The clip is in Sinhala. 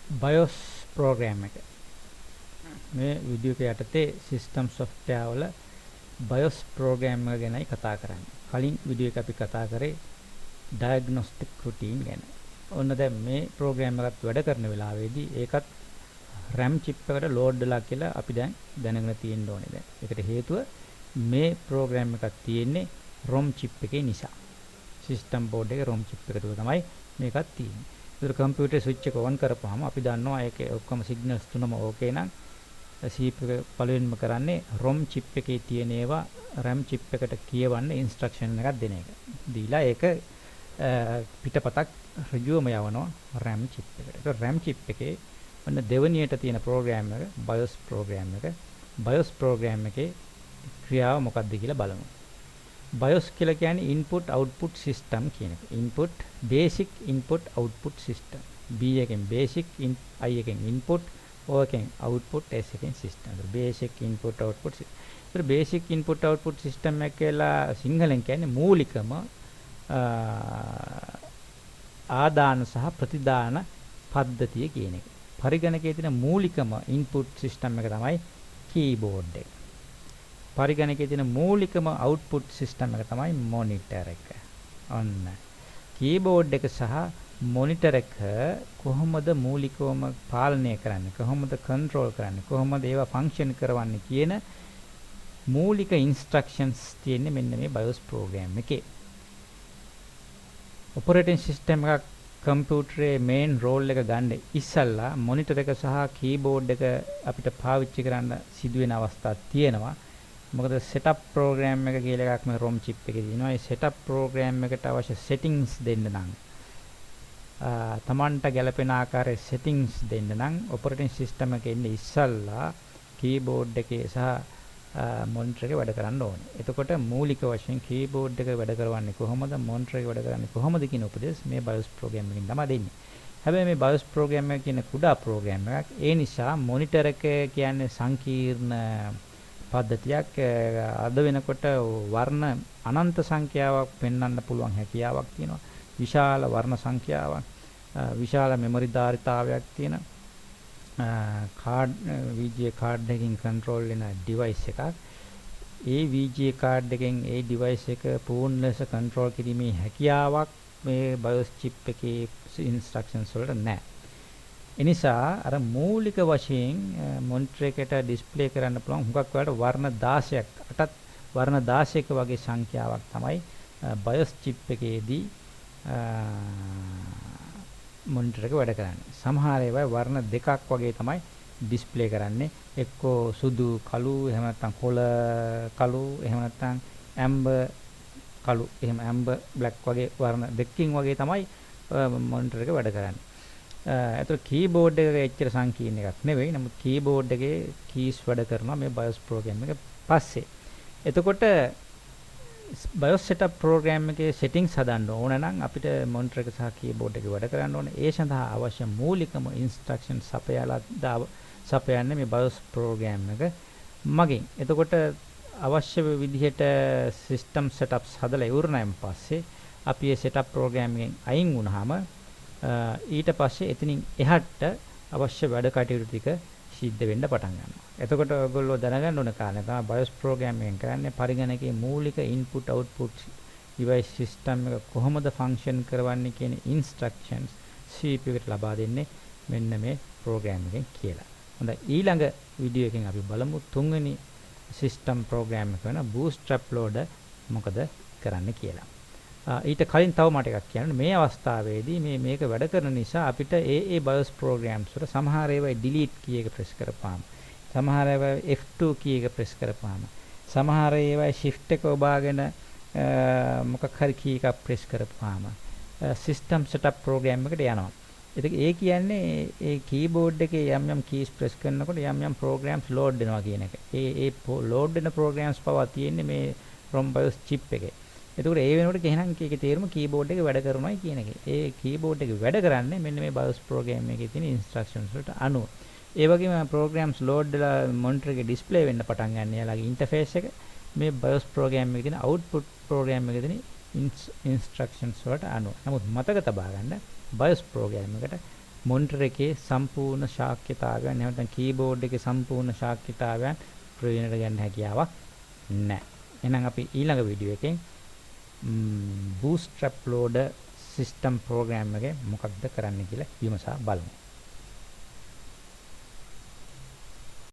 BIOS program එක. මේ වීඩියෝ එක යටතේ system software වල BIOS program එක ගැනයි කතා කරන්නේ. කලින් වීඩියෝ එක අපි කතා කරේ diagnostic routine ගැන. ඔන්න දැන් මේ program එකත් වැඩ කරන වෙලාවේදී ඒකත් RAM chip එකට load වෙලා කියලා අපි දැන් දැනගෙන තියෙන්න ඕනේ දැන්. ඒකට හේතුව මේ program එකක් තියෙන්නේ ROM chip එකේ නිසා. system board එකේ ROM chip එක තුල තමයි මේකත් තියෙන්නේ. ඒතර computer switch එක on කරපුවාම අපි දන්නවා ඒකේ ඔක්කොම signals තුනම okay නම් CPU එක පළවෙනිම කරන්නේ ROM chip එකේ තියෙන ඒවා RAM chip එකට කියවන්න instruction එකක් දෙන එක. දීලා ඒක පිටපතක් ඍජුවම යවනවා RAM chip එකට. ඒක RAM chip එකේ ඔන්න දෙවනියට තියෙන program එක BIOS program එක. BIOS program එකේ ක්‍රියාව මොකක්ද කියලා බලමු. BIOS කියලා කියන්නේ input output system කියන එක. input basic input output system. B එකෙන් basic I එකෙන් input O එකෙන් output S එකෙන් system. basic input output system. ඒතර basic input output system එක කියලා සිංහලෙන් කියන්නේ මූලිකම ආදාන සහ ප්‍රතිදාන පද්ධතිය කියන එක. පරිගණකයේ තියෙන මූලිකම input system එක තමයි keyboard එක. පරිගණකයේ තියෙන මූලිකම output system එක තමයි monitor එක. ඔන්න. keyboard එක සහ monitor එක කොහොමද මූලිකවම පාලනය කරන්නේ? කොහොමද control කරන්නේ? කොහොමද ඒවා function කරවන්නේ කියන මූලික instructions තියෙන්නේ මෙන්න මේ BIOS program එකේ. operating system එකක් කම්පියුටරේ main role එක ගන්න ඉස්සල්ලා monitor එක සහ keyboard එක අපිට පාවිච්චි කරන්න සිදුවෙන අවස්ථා තියෙනවා. මොකද setup program එක කියලා එකක් මේ ROM chip එකේ තියෙනවා. ඒ setup program එකට අවශ්‍ය settings දෙන්න නම් තමන්ට ගැලපෙන ආකාරයේ settings දෙන්න නම් operating system එකේ ඉන්නේ ඉස්සල්ලා keyboard එකේ සහ monitor එකේ වැඩ කරන්න ඕනේ. එතකොට මූලික වශයෙන් keyboard එක වැඩ කරවන්නේ කොහොමද monitor එක වැඩ කරන්නේ කොහොමද කියන උපදෙස් මේ BIOS program එකෙන් තමයි දෙන්නේ. හැබැයි මේ BIOS program එක කියන කුඩා program එකක්. ඒ නිසා monitor එක කියන්නේ සංකීර්ණ පද්ධතියක්. අද වෙනකොට වර්ණ අනන්ත සංඛ්‍යාවක් පෙන්වන්න පුළුවන් හැකියාවක් තියෙනවා. විශාල වර්ණ සංඛ්‍යාවක්, විශාල මෙමරි ධාරිතාවයක් තියෙන VGA කාඩ් එකකින් කන්ට්‍රෝල් වෙන ඩිවයිස් එකක්. ඒ VGA කාඩ් එකෙන් ඒ ඩිවයිස් එක පූර්ණ ලෙස කන්ට්‍රෝල් කිරීමේ හැකියාවක් මේ BIOS chip එකේ instructions වලට නැහැ. ඒ නිසා අර මූලික වශයෙන් monitor එකට display කරන්න පුළුවන් හුඟක් වෙලාවට වර්ණ 16ක් අටත් වර්ණ 16ක වගේ සංඛ්‍යාවක් තමයි BIOS chip එකේදී monitor එක වැඩ කරන්නේ. සමහර ඒවා වර්ණ දෙකක් වගේ තමයි display කරන්නේ. එක්කෝ සුදු කළු, එහෙම නැත්නම් කොළ කළු, එහෙම නැත්නම් amber කළු, එහෙම amber black වගේ වර්ණ දෙකකින් වගේ තමයි monitor එක වැඩ කරන්නේ. ඒතර keyboard එක එච්චර සංකීර්ණ එකක් නෙවෙයි. නමුත් keyboard එකේ keys වැඩ කරනවා මේ BIOS program එක පස්සේ. එතකොට BIOS setup program එකේ settings හදන්න ඕන නම් අපිට monitor එක සහ keyboard එක වැඩ කරන්න ඕනේ. ඒ සඳහා අවශ්‍ය මූලිකම instruction සපයන්නේ මේ BIOS program එක මගින්. එතකොට අවශ්‍ය විදිහට system setups හදලා ඉවරනයින් පස්සේ අපි මේ setup program එකෙන් අයින් වුණාම ඊට පස්සේ එතනින් එහාට අවශ්‍ය වැඩ කටයුතු ටික සිද්ධ වෙන්න පටන් ගන්නවා. එතකොට ඔයගොල්ලෝ දැනගන්න ඕන කාරණා තමයි BIOS program එකෙන් කරන්නේ පරිගණකයේ මූලික input output device system එක කොහොමද function කරවන්නේ කියන instructions CPU එකට ලබා දෙන්නේ මෙන්න මේ program එකෙන් කියලා. හොඳයි ඊළඟ වීඩියෝ එකෙන් අපි බලමු තුන්වෙනි system program එක වෙන bootstrap loader මොකද කරන්න කියලා. ඊට කලින් තව මට එකක් කියන්න. මේ අවස්ථාවේදී මේක වැඩ කරන නිසා අපිට ඒ BIOS programs වල සමහර ඒවා delete key එක press කරපුවාම, සමහර ඒවා F2 key එක press කරපුවාම, සමහර ඒවා shift එක ඔබාගෙන මොකක් හරි key එකක් press කරපුවාම system setup program එකට යනවා. ඒ කියන්නේ ඒ keyboard එකේ යම් keys press කරනකොට යම් programs load වෙනවා කියන එක. ඒ load වෙන programs පවා තියෙන්නේ මේ ROM BIOS chip එකේ. එතකොට ඒ වෙනකොට එහෙනම් ඒකේ තේරුම keyboard එක වැඩ කරනවායි කියන එක. ඒ keyboard එක වැඩ කරන්නේ මෙන්න මේ BIOS program එකේ තියෙන instructions වලට අනුව. ඒ වගේම programs load වෙලා monitor එකේ display වෙන්න පටන් ගන්න යාලගේ interface එක මේ BIOS program එකේ තියෙන output program එකේ තියෙන instructions වලට අනුව. නමුත් මතක තබා ගන්න BIOS program එකට මොනිටර් එකේ සම්පූර්ණ ශාක්‍යතාවයන් නැත්නම් කීබෝඩ් එකේ සම්පූර්ණ ශාක්‍යතාවයන් ප්‍රයෝජනට ගන්න හැකියාවක් නැහැ. එහෙනම් අපි ඊළඟ වීඩියෝ එකෙන් bootstrap loader system program එකේ මොකක්ද කරන්න කියලා විමසා බලමු.